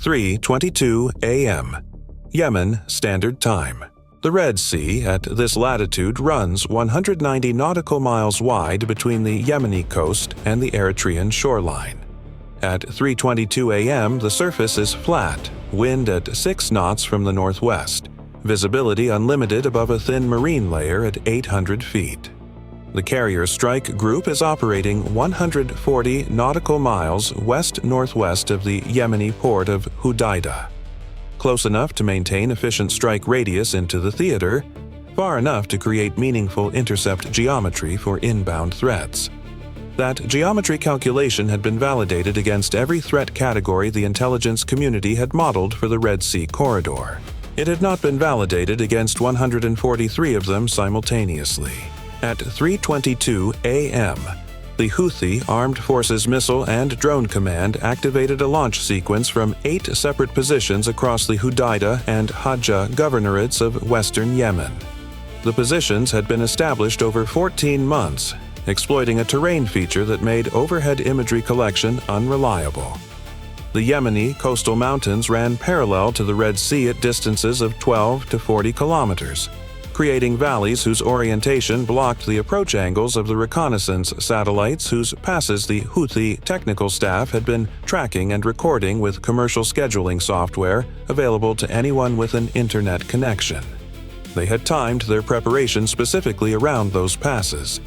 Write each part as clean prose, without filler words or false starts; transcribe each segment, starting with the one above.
3:22 AM Yemen Standard Time. The Red Sea at this latitude runs 190 nautical miles wide between the Yemeni coast and the Eritrean shoreline. At 3:22 AM, the surface is flat, wind at 6 knots from the northwest, visibility unlimited above a thin marine layer at 800 feet. The carrier strike group is operating 140 nautical miles west-northwest of the Yemeni port of Houthi. Close enough to maintain efficient strike radius into the theater, far enough to create meaningful intercept geometry for inbound threats. That geometry calculation had been validated against every threat category the intelligence community had modeled for the Red Sea corridor. It had not been validated against 143 of them simultaneously. At 3:22 AM, the Houthi Armed Forces Missile and Drone Command activated a launch sequence from 8 separate positions across the Houthi and Hajjah governorates of western Yemen. The positions had been established over 14 months, exploiting a terrain feature that made overhead imagery collection unreliable. The Yemeni coastal mountains ran parallel to the Red Sea at distances of 12 to 40 kilometers, creating valleys whose orientation blocked the approach angles of the reconnaissance satellites whose passes the Houthi technical staff had been tracking and recording with commercial scheduling software available to anyone with an internet connection. They had timed their preparation specifically around those passes.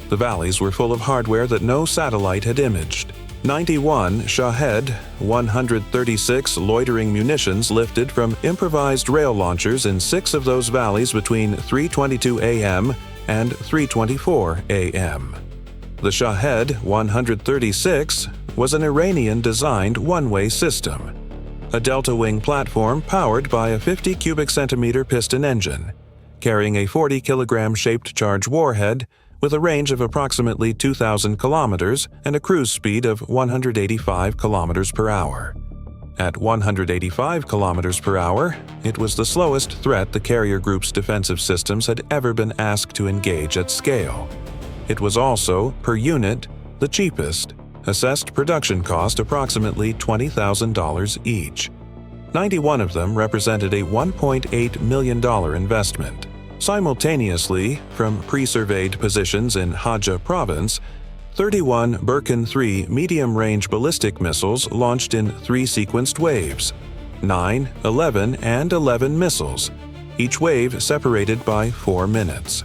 The valleys were full of hardware that no satellite had imaged. 91 Shahed 136 loitering munitions lifted from improvised rail launchers in 6 of those valleys between 3:22 AM and 3:24 AM. The Shahed 136 was an Iranian-designed one-way system, a delta-wing platform powered by a 50 cubic centimeter piston engine, carrying a 40-kilogram shaped charge warhead with a range of approximately 2,000 kilometers and a cruise speed of 185 kilometers per hour. At 185 kilometers per hour, it was the slowest threat the carrier group's defensive systems had ever been asked to engage at scale. It was also, per unit, the cheapest, assessed production cost approximately $20,000 each. 91 of them represented a $1.8 million investment. Simultaneously, from pre-surveyed positions in Hajjah province, 31 Burkan 3 medium-range ballistic missiles launched in 3 sequenced waves, 9, 11, and 11 missiles, each wave separated by 4 minutes.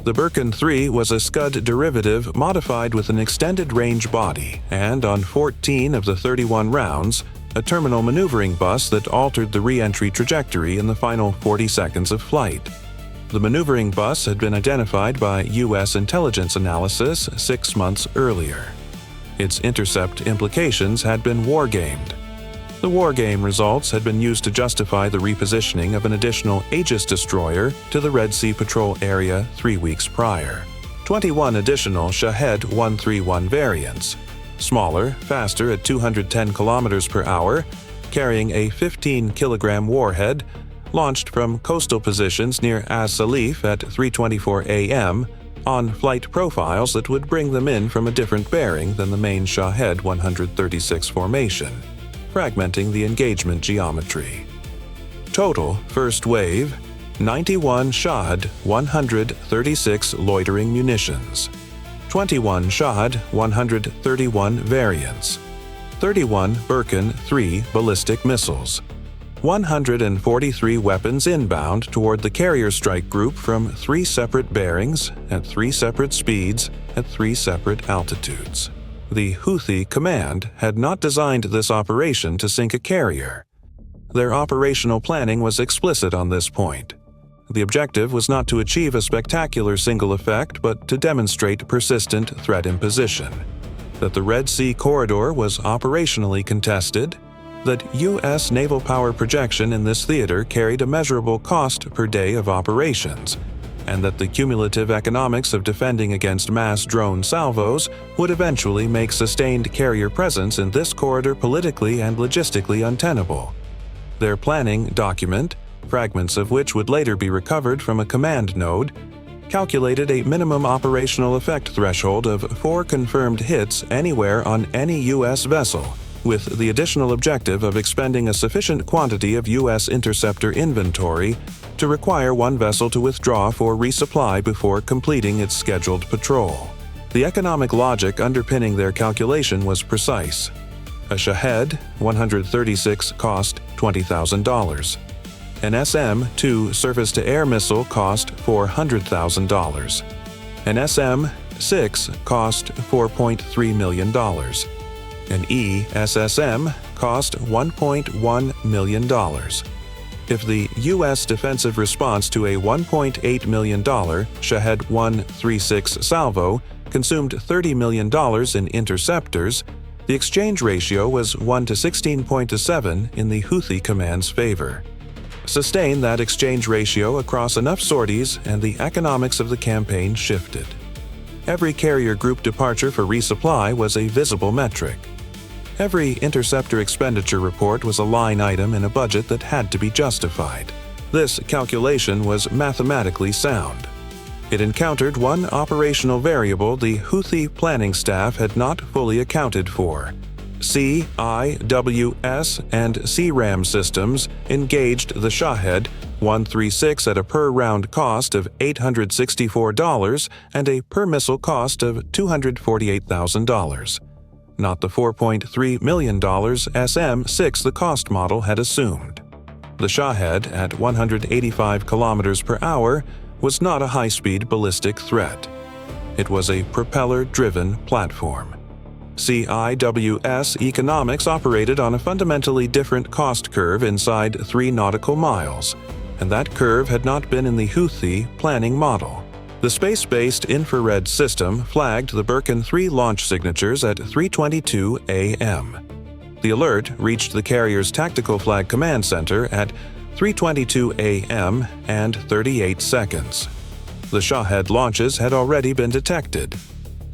The Burkan 3 was a Scud derivative modified with an extended range body and, on 14 of the 31 rounds, a terminal maneuvering bus that altered the re-entry trajectory in the final 40 seconds of flight. The maneuvering bus had been identified by U.S. intelligence analysis 6 months earlier. Its intercept implications had been wargamed. The wargame results had been used to justify the repositioning of an additional Aegis destroyer to the Red Sea Patrol area 3 weeks prior. 21 additional Shahed 131 variants, smaller, faster at 210 kilometers per hour, carrying a 15-kilogram warhead, launched from coastal positions near As Salif at 3:24 AM on flight profiles that would bring them in from a different bearing than the main Shahed 136 formation, fragmenting the engagement geometry. Total first wave, 91 Shahed 136 loitering munitions, 21 Shahed 131 variants, 31 Burkan 3 ballistic missiles, 143 weapons inbound toward the carrier strike group from 3 separate bearings, at 3 separate speeds, at 3 separate altitudes. The Houthi command had not designed this operation to sink a carrier. Their operational planning was explicit on this point. The objective was not to achieve a spectacular single effect, but to demonstrate persistent threat imposition. That the Red Sea corridor was operationally contested, that U.S. naval power projection in this theater carried a measurable cost per day of operations, and that the cumulative economics of defending against mass drone salvos would eventually make sustained carrier presence in this corridor politically and logistically untenable. Their planning document, fragments of which would later be recovered from a command node, calculated a minimum operational effect threshold of 4 confirmed hits anywhere on any U.S. vessel, with the additional objective of expending a sufficient quantity of U.S. interceptor inventory to require one vessel to withdraw for resupply before completing its scheduled patrol. The economic logic underpinning their calculation was precise. A Shahed 136 cost $20,000. An SM-2 surface-to-air missile cost $400,000. An SM-6 cost $4.3 million. An ESSM cost $1.1 million. If the U.S. defensive response to a $1.8 million Shahed 136 salvo consumed $30 million in interceptors, the exchange ratio was 1 to 16.7 in the Houthi command's favor. Sustain that exchange ratio across enough sorties and the economics of the campaign shifted. Every carrier group departure for resupply was a visible metric. Every interceptor expenditure report was a line item in a budget that had to be justified. This calculation was mathematically sound. It encountered one operational variable the Houthi planning staff had not fully accounted for. CIWS and SeaRAM systems engaged the Shahed 136 at a per-round cost of $864 and a per-missile cost of $248,000. Not the $4.3 million SM-6 the cost model had assumed. The Shahed, at 185 km per hour, was not a high-speed ballistic threat. It was a propeller-driven platform. CIWS economics operated on a fundamentally different cost curve inside 3 nautical miles, and that curve had not been in the Houthi planning model. The space-based infrared system flagged the Birkin 3 launch signatures at 3:22 a.m. The alert reached the carrier's Tactical Flag Command Center at 3:22 a.m. and 38 seconds. The Shahed launches had already been detected.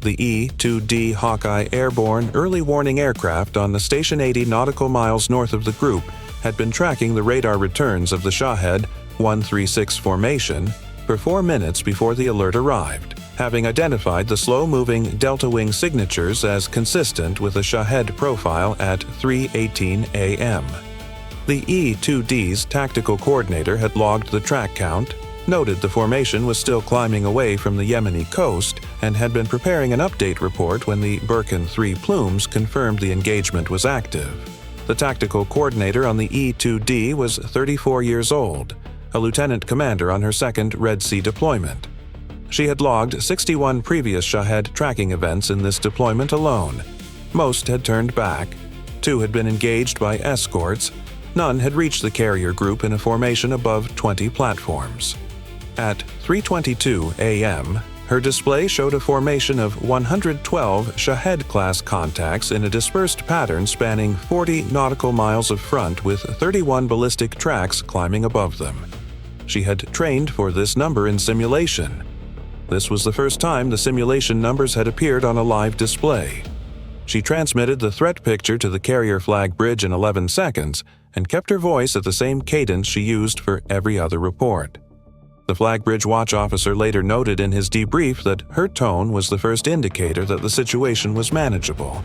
The E-2D Hawkeye airborne early warning aircraft on the station 80 nautical miles north of the group had been tracking the radar returns of the Shahed 136 formation for 4 minutes before the alert arrived, having identified the slow-moving delta wing signatures as consistent with the Shahed profile at 3:18 a.m. The E-2D's tactical coordinator had logged the track count, noted the formation was still climbing away from the Yemeni coast, and had been preparing an update report when the Birkin 3 plumes confirmed the engagement was active. The tactical coordinator on the E-2D was 34 years old, a lieutenant commander on her second Red Sea deployment. She had logged 61 previous Shahed tracking events in this deployment alone. Most had turned back, 2 had been engaged by escorts, none had reached the carrier group in a formation above 20 platforms. At 3:22 a.m., her display showed a formation of 112 Shahed-class contacts in a dispersed pattern spanning 40 nautical miles of front with 31 ballistic tracks climbing above them. She had trained for this number in simulation. This was the first time the simulation numbers had appeared on a live display. She transmitted the threat picture to the carrier flag bridge in 11 seconds and kept her voice at the same cadence she used for every other report. The flag bridge watch officer later noted in his debrief that her tone was the first indicator that the situation was manageable.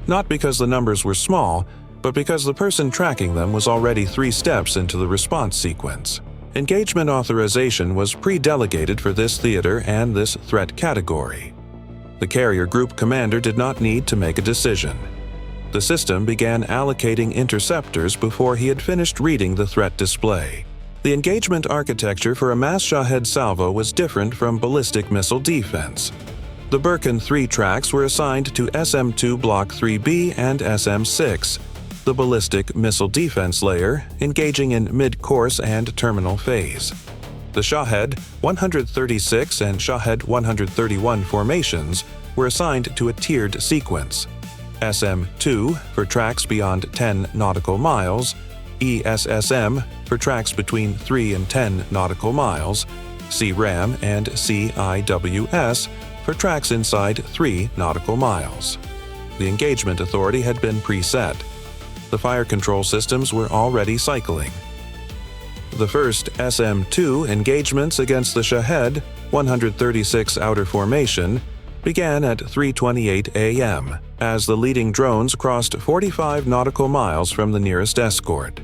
Not because the numbers were small, but because the person tracking them was already 3 steps into the response sequence. Engagement authorization was pre-delegated for this theater and this threat category. The carrier group commander did not need to make a decision. The system began allocating interceptors before he had finished reading the threat display. The engagement architecture for a mass Shahed salvo was different from ballistic missile defense. The Birkin 3 tracks were assigned to SM-2 Block 3B and SM-6, the ballistic missile defense layer, engaging in mid-course and terminal phase. The Shahed 136 and Shahed 131 formations were assigned to a tiered sequence: SM-2 for tracks beyond 10 nautical miles, ESSM for tracks between 3 and 10 nautical miles, SeaRAM and CIWS for tracks inside 3 nautical miles. The engagement authority had been preset. The fire control systems were already cycling. The first SM-2 engagements against the Shahed 136 outer formation began at 3:28 a.m. as the leading drones crossed 45 nautical miles from the nearest escort.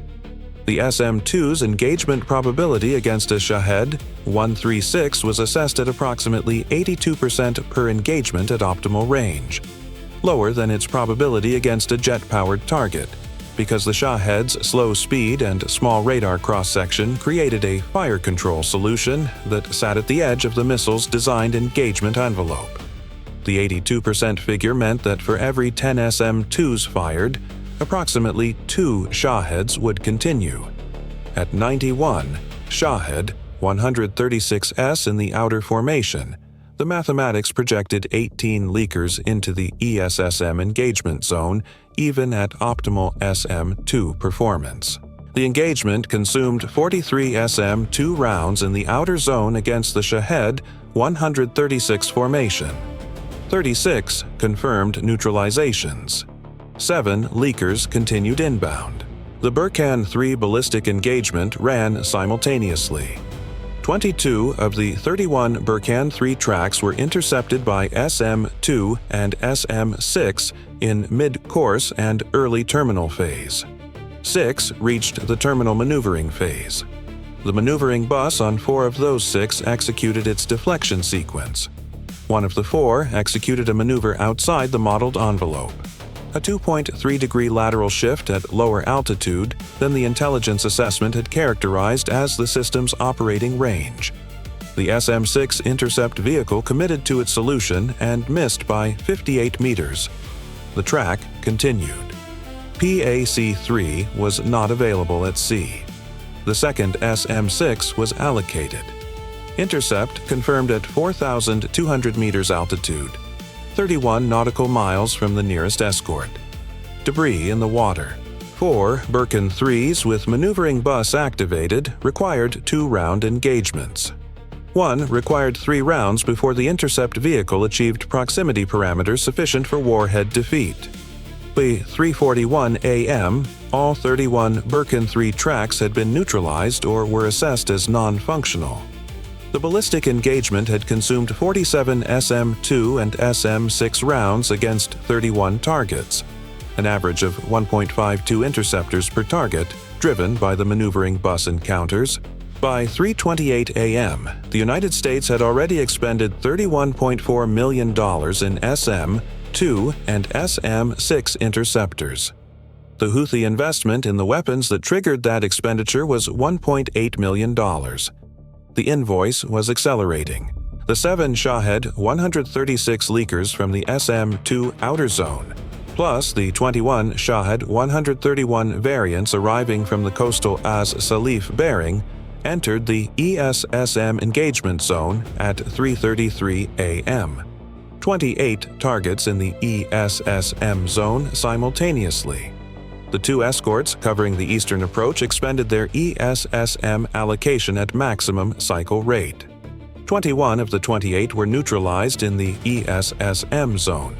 The SM-2's engagement probability against a Shahed 136 was assessed at approximately 82% per engagement at optimal range, lower than its probability against a jet-powered target, because the Shahed's slow speed and small radar cross-section created a fire control solution that sat at the edge of the missile's designed engagement envelope. The 82% figure meant that for every 10 SM-2s fired, approximately 2 Shaheds would continue. At 91 Shahed 136S in the outer formation, the mathematics projected 18 leakers into the ESSM engagement zone, even at optimal SM-2 performance. The engagement consumed 43 SM-2 rounds in the outer zone against the Shahed 136 formation. 36 confirmed neutralizations. 7 leakers continued inbound. The Burkhan 3 ballistic engagement ran simultaneously. 22 of the 31 Burkhan 3 tracks were intercepted by SM-2 and SM-6 in mid-course and early terminal phase. 6 reached the terminal maneuvering phase. The maneuvering bus on 4 of those 6 executed its deflection sequence. 1 of the 4 executed a maneuver outside the modeled envelope, a 2.3-degree lateral shift at lower altitude than the intelligence assessment had characterized as the system's operating range. The SM-6 intercept vehicle committed to its solution and missed by 58 meters. The track continued. PAC-3 was not available at sea. The second SM-6 was allocated. Intercept confirmed at 4,200 meters altitude, 31 nautical miles from the nearest escort. Debris in the water. 4 Burkhan 3s with maneuvering bus activated required 2-round engagements. 1 required 3 rounds before the intercept vehicle achieved proximity parameters sufficient for warhead defeat. By 3:41 a.m., all 31 Burkhan 3 tracks had been neutralized or were assessed as non-functional. The ballistic engagement had consumed 47 SM-2 and SM-6 rounds against 31 targets, an average of 1.52 interceptors per target, driven by the maneuvering bus encounters. By 3:28 a.m., the United States had already expended $31.4 million in SM-2 and SM-6 interceptors. The Houthi investment in the weapons that triggered that expenditure was $1.8 million. The invoice was accelerating. The 7 Shahed 136 leakers from the SM-2 outer zone, plus the 21 Shahed 131 variants arriving from the coastal As Salif bearing, entered the ESSM engagement zone at 3:33 a.m. 28 targets in the ESSM zone simultaneously. The 2 escorts covering the eastern approach expended their ESSM allocation at maximum cycle rate. 21 of the 28 were neutralized in the ESSM zone.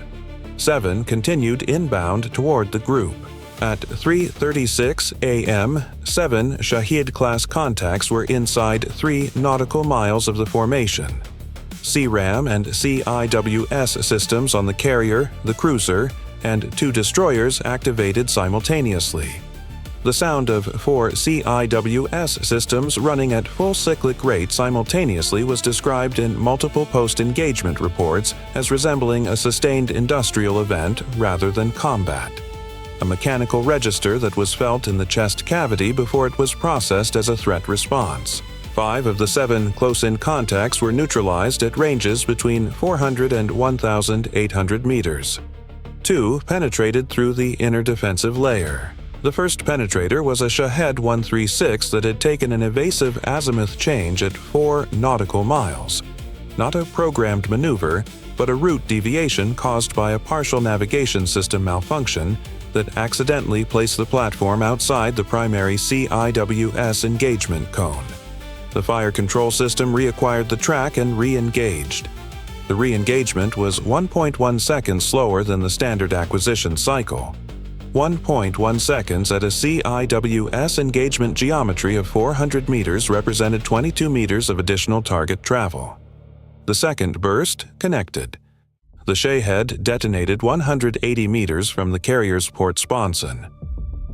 7 continued inbound toward the group. At 3:36 a.m., 7 Shahed-class contacts were inside 3 nautical miles of the formation. SeaRAM and CIWS systems on the carrier, the cruiser, and 2 destroyers activated simultaneously. The sound of 4 CIWS systems running at full cyclic rate simultaneously was described in multiple post-engagement reports as resembling a sustained industrial event rather than combat. A mechanical register that was felt in the chest cavity before it was processed as a threat response. 5 of the 7 close-in contacts were neutralized at ranges between 400 and 1,800 meters. 2 penetrated through the inner defensive layer. The first penetrator was a Shahed 136 that had taken an evasive azimuth change at 4 nautical miles. Not a programmed maneuver, but a route deviation caused by a partial navigation system malfunction that accidentally placed the platform outside the primary CIWS engagement cone. The fire control system reacquired the track and re-engaged. The re-engagement was 1.1 seconds slower than the standard acquisition cycle. 1.1 seconds at a CIWS engagement geometry of 400 meters represented 22 meters of additional target travel. The second burst connected. The Shahed detonated 180 meters from the carrier's port sponson.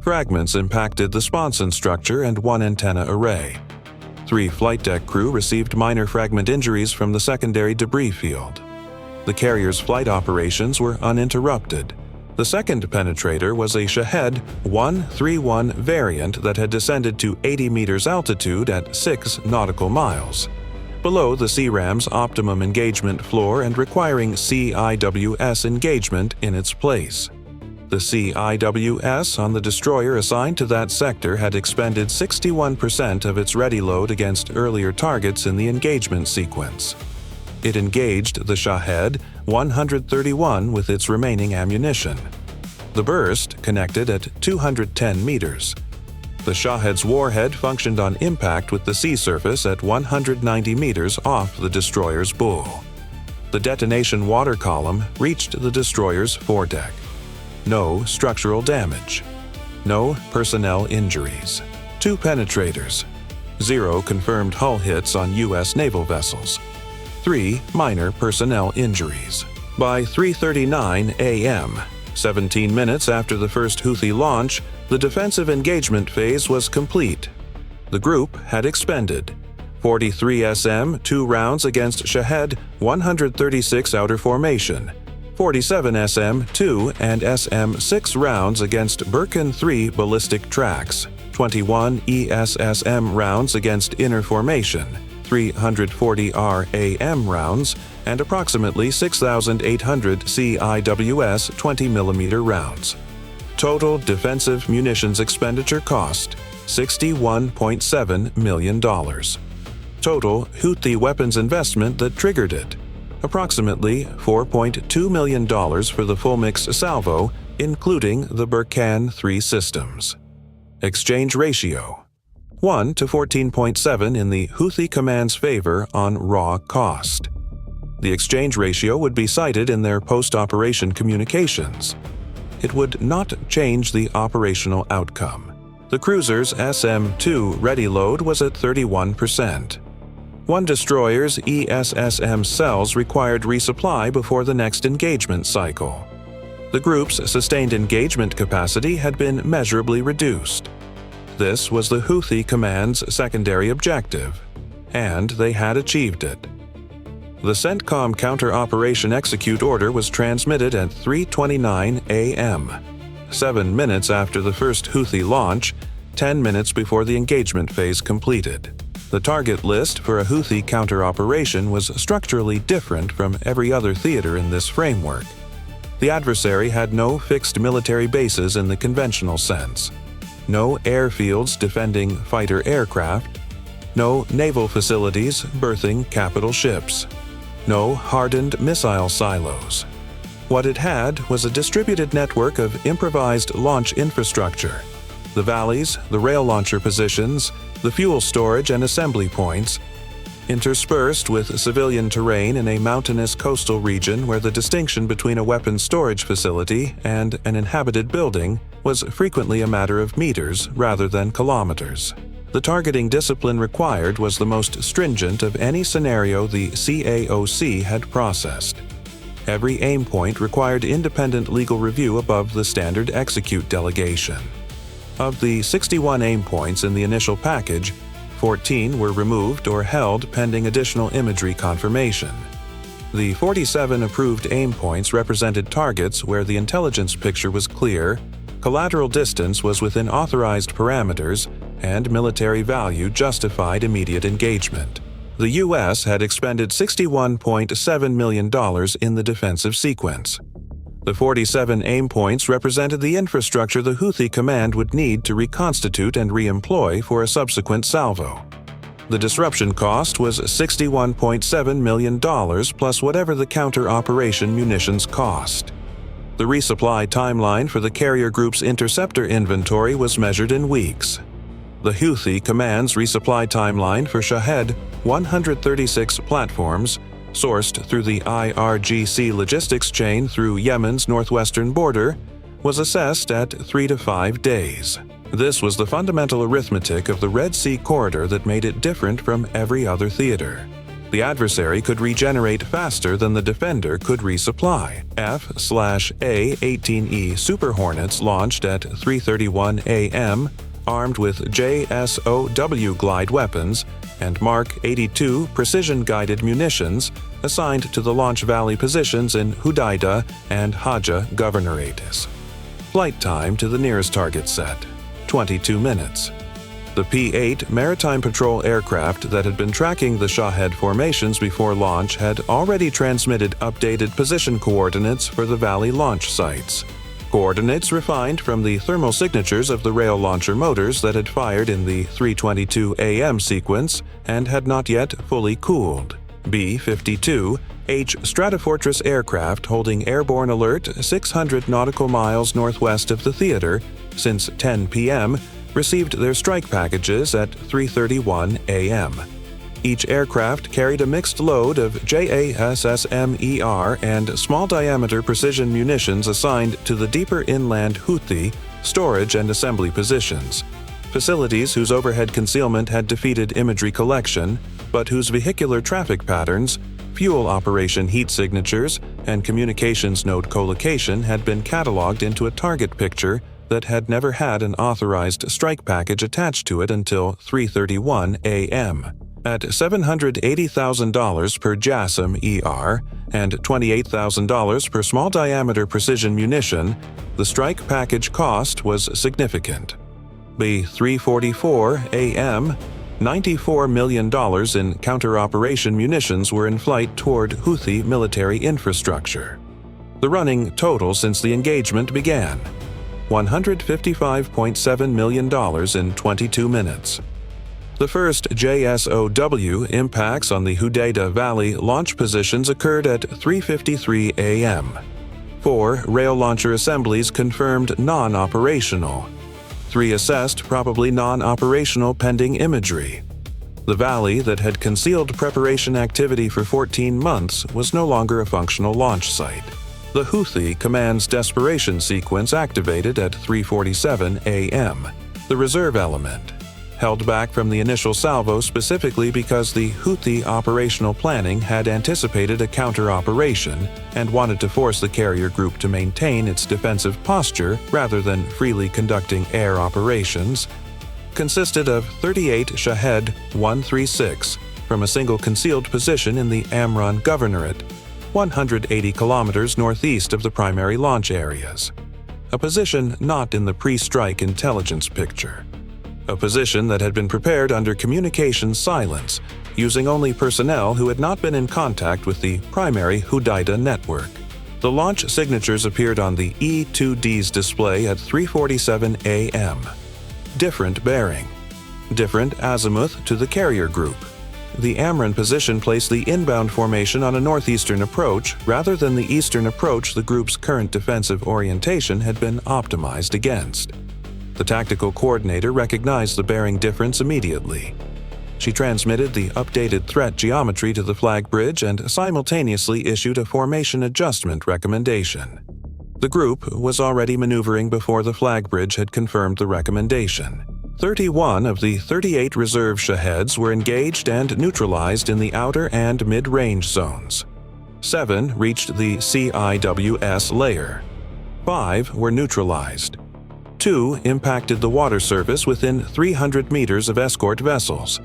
Fragments impacted the sponson structure and one antenna array. 3 flight deck crew received minor fragment injuries from the secondary debris field. The carrier's flight operations were uninterrupted. The second penetrator was a Shahed 131 variant that had descended to 80 meters altitude at 6 nautical miles, below the SeaRAM's optimum engagement floor and requiring CIWS engagement in its place. The CIWS on the destroyer assigned to that sector had expended 61% of its ready load against earlier targets in the engagement sequence. It engaged the Shahed 131 with its remaining ammunition. The burst connected at 210 meters. The Shahed's warhead functioned on impact with the sea surface at 190 meters off the destroyer's bow. The detonation water column reached the destroyer's foredeck. No structural damage. No personnel injuries. 2 penetrators. 0 confirmed hull hits on U.S. naval vessels. 3 minor personnel injuries. By 3:39 a.m., 17 minutes after the first Houthi launch, the defensive engagement phase was complete. The group had expended 43 SM 2 rounds against Shahed 136 outer formation, 47 SM 2 and SM 6 rounds against Birkin 3 ballistic tracks, 21 ESSM rounds against inner formation, 340 RAM rounds, and approximately 6,800 CIWS 20mm rounds. Total defensive munitions expenditure cost $61.7 million. Total Houthi weapons investment that triggered it, approximately $4.2 million for the full-mix salvo, including the Birkin 3 systems. Exchange ratio 1 to 14.7 in the Houthi command's favor on raw cost. The exchange ratio would be cited in their post-operation communications. It would not change the operational outcome. The cruiser's SM-2 ready load was at 31%. One destroyer's ESSM cells required resupply before the next engagement cycle. The group's sustained engagement capacity had been measurably reduced. This was the Houthi command's secondary objective, and they had achieved it. The CENTCOM counter-operation execute order was transmitted at 3:29 a.m., 7 minutes after the first Houthi launch, 10 minutes before the engagement phase completed. The target list for a Houthi counter-operation was structurally different from every other theater in this framework. The adversary had no fixed military bases in the conventional sense, no airfields defending fighter aircraft, no naval facilities berthing capital ships, no hardened missile silos. What it had was a distributed network of improvised launch infrastructure. The valleys, the rail launcher positions, the fuel storage and assembly points, interspersed with civilian terrain in a mountainous coastal region where the distinction between a weapons storage facility and an inhabited building was frequently a matter of meters rather than kilometers. The targeting discipline required was the most stringent of any scenario the CAOC had processed. Every aim point required independent legal review above the standard execute delegation. Of the 61 aim points in the initial package, 14 were removed or held pending additional imagery confirmation. The 47 approved aim points represented targets where the intelligence picture was clear, collateral distance was within authorized parameters, and military value justified immediate engagement. The U.S. had expended $61.7 million in the defensive sequence. The 47 aim points represented the infrastructure the Houthi command would need to reconstitute and reemploy for a subsequent salvo. The disruption cost was $61.7 million plus whatever the counter-operation munitions cost. The resupply timeline for the carrier group's interceptor inventory was measured in weeks. The Houthi command's resupply timeline for Shahed 136 platforms, sourced through the IRGC logistics chain through Yemen's northwestern border, was assessed at 3 to 5 days. This was the fundamental arithmetic of the Red Sea corridor that made it different from every other theater. The adversary could regenerate faster than the defender could resupply. F/A-18E Super Hornets launched at 3:31 a.m., armed with JSOW glide weapons and Mark 82 precision-guided munitions assigned to the launch valley positions in Houthi and Hajj governorates. Flight time to the nearest target set, 22 minutes. The P-8 Maritime Patrol aircraft that had been tracking the Shahed formations before launch had already transmitted updated position coordinates for the valley launch sites. Coordinates refined from the thermal signatures of the rail launcher motors that had fired in the 3:22 a.m. sequence and had not yet fully cooled. B-52 H Stratofortress aircraft holding airborne alert 600 nautical miles northwest of the theater since 10 p.m. received their strike packages at 3:31 a.m. Each aircraft carried a mixed load of JASSM-ER and small-diameter precision munitions assigned to the deeper inland Houthi storage and assembly positions, facilities whose overhead concealment had defeated imagery collection, but whose vehicular traffic patterns, fuel operation heat signatures, and communications node collocation had been cataloged into a target picture that had never had an authorized strike package attached to it until 3:31 a.m. At $780,000 per JASSM-ER and $28,000 per small-diameter precision munition, the strike package cost was significant. By 3:44 a.m., $94 million in counter-operation munitions were in flight toward Houthi military infrastructure. The running total since the engagement began: $155.7 million in 22 minutes. The first JSOW impacts on the Houthi Valley launch positions occurred at 3:53 a.m. 4 rail launcher assemblies confirmed non-operational. 3 assessed probably non-operational pending imagery. The valley that had concealed preparation activity for 14 months was no longer a functional launch site. The Houthi command's desperation sequence activated at 3:47 a.m. The reserve element, held back from the initial salvo specifically because the Houthi operational planning had anticipated a counter-operation and wanted to force the carrier group to maintain its defensive posture rather than freely conducting air operations, consisted of 38 Shahed 136 from a single concealed position in the Amran Governorate, 180 kilometers northeast of the primary launch areas. A position not in the pre-strike intelligence picture. A position that had been prepared under communications silence, using only personnel who had not been in contact with the primary Houthi network. The launch signatures appeared on the E-2D's display at 3:47 a.m. Different bearing. Different azimuth to the carrier group. The Amran position placed the inbound formation on a northeastern approach rather than the eastern approach the group's current defensive orientation had been optimized against. The tactical coordinator recognized the bearing difference immediately. She transmitted the updated threat geometry to the flag bridge and simultaneously issued a formation adjustment recommendation. The group was already maneuvering before the flag bridge had confirmed the recommendation. 31 of the 38 reserve Shaheds were engaged and neutralized in the outer and mid-range zones. 7 reached the CIWS layer. 5 were neutralized. 2 impacted the water surface within 300 meters of escort vessels.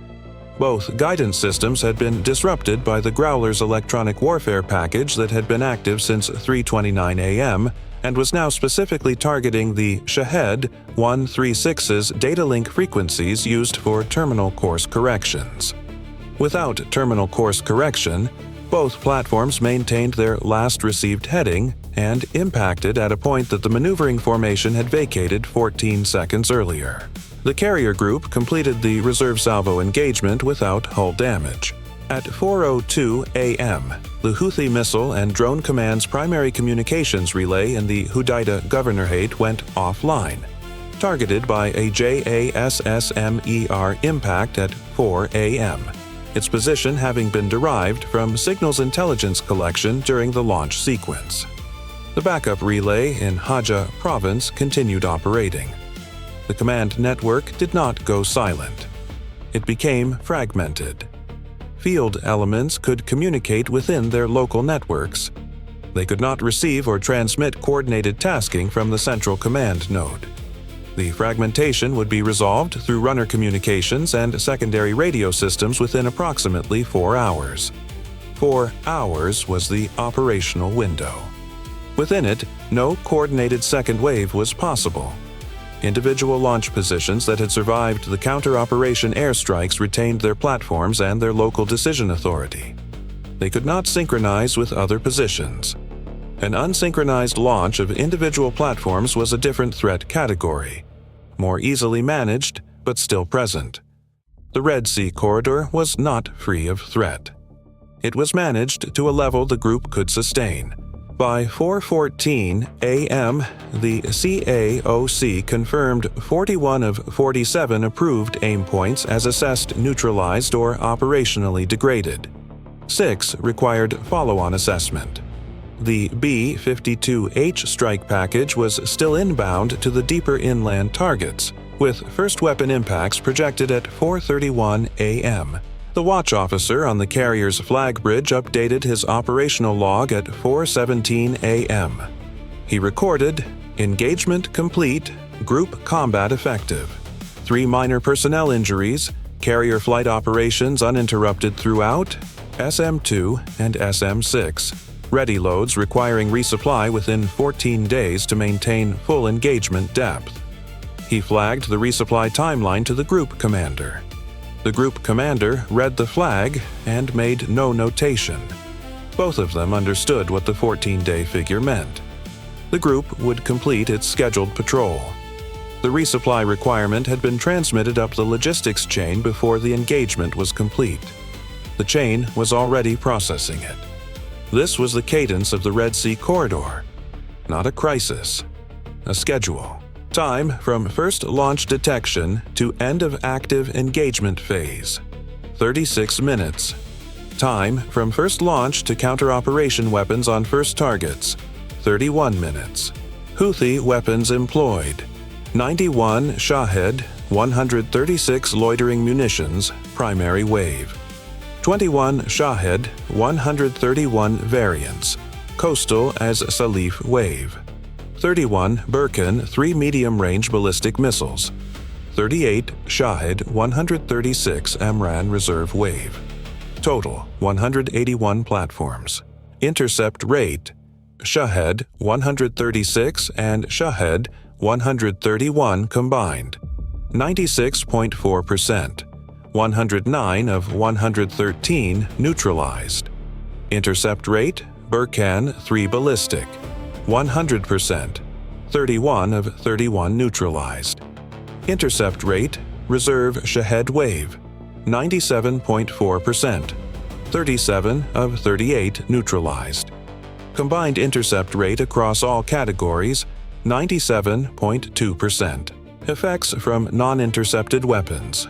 Both guidance systems had been disrupted by the Growler's electronic warfare package that had been active since 3:29 a.m. and was now specifically targeting the Shahed 136's data link frequencies used for terminal course corrections. Without terminal course correction, both platforms maintained their last received heading and impacted at a point that the maneuvering formation had vacated 14 seconds earlier. The carrier group completed the reserve salvo engagement without hull damage. At 4:02 a.m., the Houthi missile and drone command's primary communications relay in the Houthi governorate went offline, targeted by a JASSM-ER impact at 4 a.m., its position having been derived from signals intelligence collection during the launch sequence. The backup relay in Hajj province continued operating. The command network did not go silent. It became fragmented. field elements could communicate within their local networks. They could not receive or transmit coordinated tasking from the central command node. The fragmentation would be resolved through runner communications and secondary radio systems within approximately 4 hours. 4 hours was the operational window. Within it, no coordinated second wave was possible. Individual launch positions that had survived the counter-operation airstrikes retained their platforms and their local decision authority. They could not synchronize with other positions. An unsynchronized launch of individual platforms was a different threat category, more easily managed but still present. The Red Sea corridor was not free of threat. It was managed to a level the group could sustain. By 4:14 a.m., the CAOC confirmed 41 of 47 approved aim points as assessed neutralized or operationally degraded. 6 required follow-on assessment. The B-52H strike package was still inbound to the deeper inland targets, with first weapon impacts projected at 4:31 a.m. The watch officer on the carrier's flag bridge updated his operational log at 4:17 a.m. He recorded, "Engagement complete, group combat effective. 3 minor personnel injuries, carrier flight operations uninterrupted throughout, SM-2 and SM-6. Ready loads requiring resupply within 14 days to maintain full engagement depth." He flagged the resupply timeline to the group commander. The group commander read the flag and made no notation. Both of them understood what the 14-day figure meant. The group would complete its scheduled patrol. The resupply requirement had been transmitted up the logistics chain before the engagement was complete. The chain was already processing it. This was the cadence of the Red Sea corridor. Not a crisis. A schedule. Time from first launch detection to end of active engagement phase. 36 minutes. Time from first launch to counter-operation weapons on first targets. 31 minutes. Houthi weapons employed. 91 Shahed, 136 loitering munitions, primary wave. 21 Shahed, 131 variants, coastal as Salif wave. 31 Birkin 3 medium-range ballistic missiles. 38 Shahed 136 Amran reserve wave. Total 181 platforms. Intercept rate Shahed 136 and Shahed 131 combined. 96.4%. 109 of 113 neutralized. Intercept rate Birkin 3 ballistic. 100%, 31 of 31 neutralized. Intercept rate, reserve Shahed wave, 97.4%, 37 of 38 neutralized. Combined intercept rate across all categories, 97.2%. Effects from non-intercepted weapons.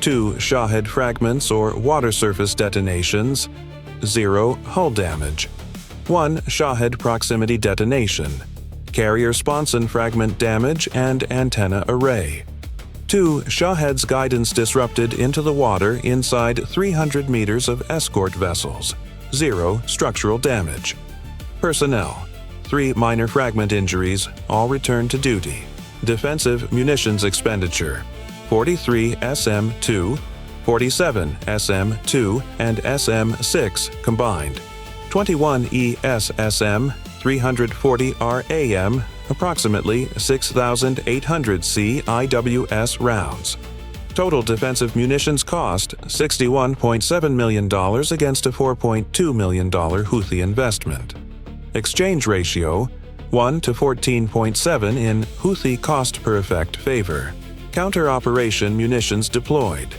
2 Shahed fragments or water surface detonations, 0 hull damage. 1 Shahed proximity detonation, carrier sponson fragment damage and antenna array. 2 Shahed's guidance disrupted into the water inside 300 meters of escort vessels, 0 structural damage. Personnel, 3 minor fragment injuries, all returned to duty. Defensive munitions expenditure, 43 SM-2, 47 SM-2 and SM-6 combined. 21 ESSM, 340 RAM, approximately 6,800 CIWS rounds. Total defensive munitions cost $61.7 million against a $4.2 million Houthi investment. Exchange ratio 1 to 14.7 in Houthi cost per effect favor. Counter-operation munitions deployed.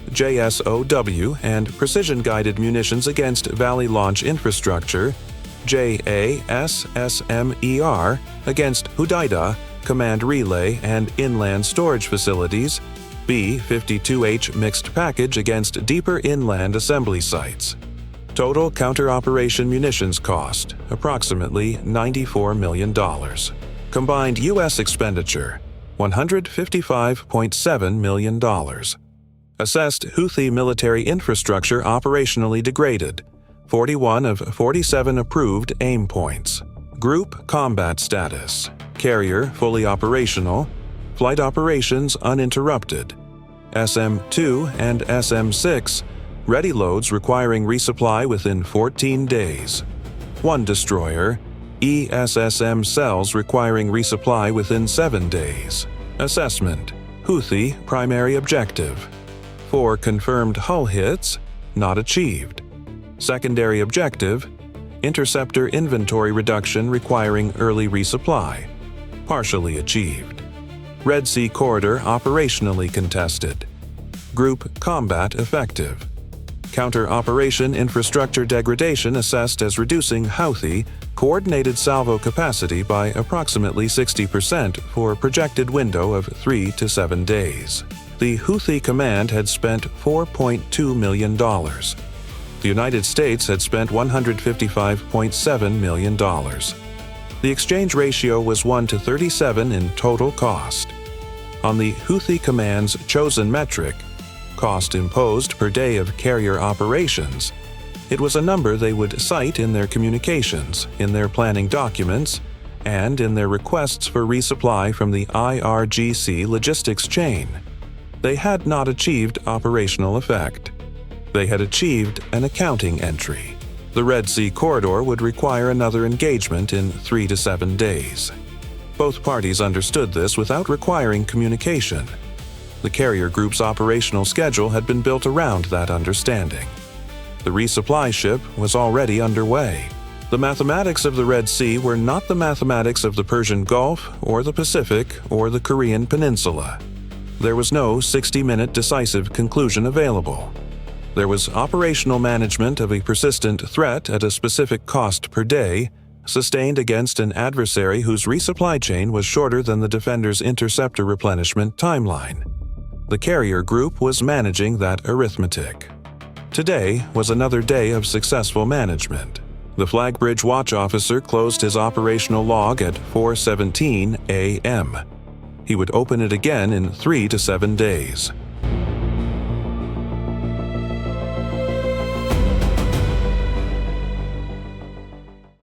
JSOW and precision-guided munitions against Valley Launch Infrastructure, JASSM-ER against Hudaydah, Command Relay and Inland Storage Facilities, B-52H mixed package against deeper inland assembly sites. Total counter-operation munitions cost, approximately $94 million. Combined U.S. expenditure, $155.7 million. Assessed Houthi military infrastructure operationally degraded. 41 of 47 approved aim points. Group combat status. Carrier fully operational. Flight operations uninterrupted. SM-2 and SM-6 ready loads requiring resupply within 14 days. 1 destroyer. ESSM cells requiring resupply within 7 days. Assessment. Houthi primary objective. 4 confirmed hull hits, not achieved. Secondary objective. Interceptor inventory reduction requiring early resupply, partially achieved. Red Sea corridor operationally contested. Group combat effective. Counter-operation infrastructure degradation assessed as reducing Houthi coordinated salvo capacity by approximately 60% for a projected window of 3 to 7 days. The Houthi command had spent $4.2 million. The United States had spent $155.7 million. The exchange ratio was 1 to 37 in total cost. On the Houthi command's chosen metric, cost imposed per day of carrier operations, it was a number they would cite in their communications, in their planning documents, and in their requests for resupply from the IRGC logistics chain. They had not achieved operational effect. They had achieved an accounting entry. The Red Sea corridor would require another engagement in 3 to 7 days. Both parties understood this without requiring communication. The carrier group's operational schedule had been built around that understanding. The resupply ship was already underway. The mathematics of the Red Sea were not the mathematics of the Persian Gulf or the Pacific or the Korean Peninsula. There was no 60-minute decisive conclusion available. There was operational management of a persistent threat at a specific cost per day, sustained against an adversary whose resupply chain was shorter than the defender's interceptor replenishment timeline. The carrier group was managing that arithmetic. Today was another day of successful management. The Flag Bridge Watch Officer closed his operational log at 4:17 a.m. He would open it again in 3 to 7 days.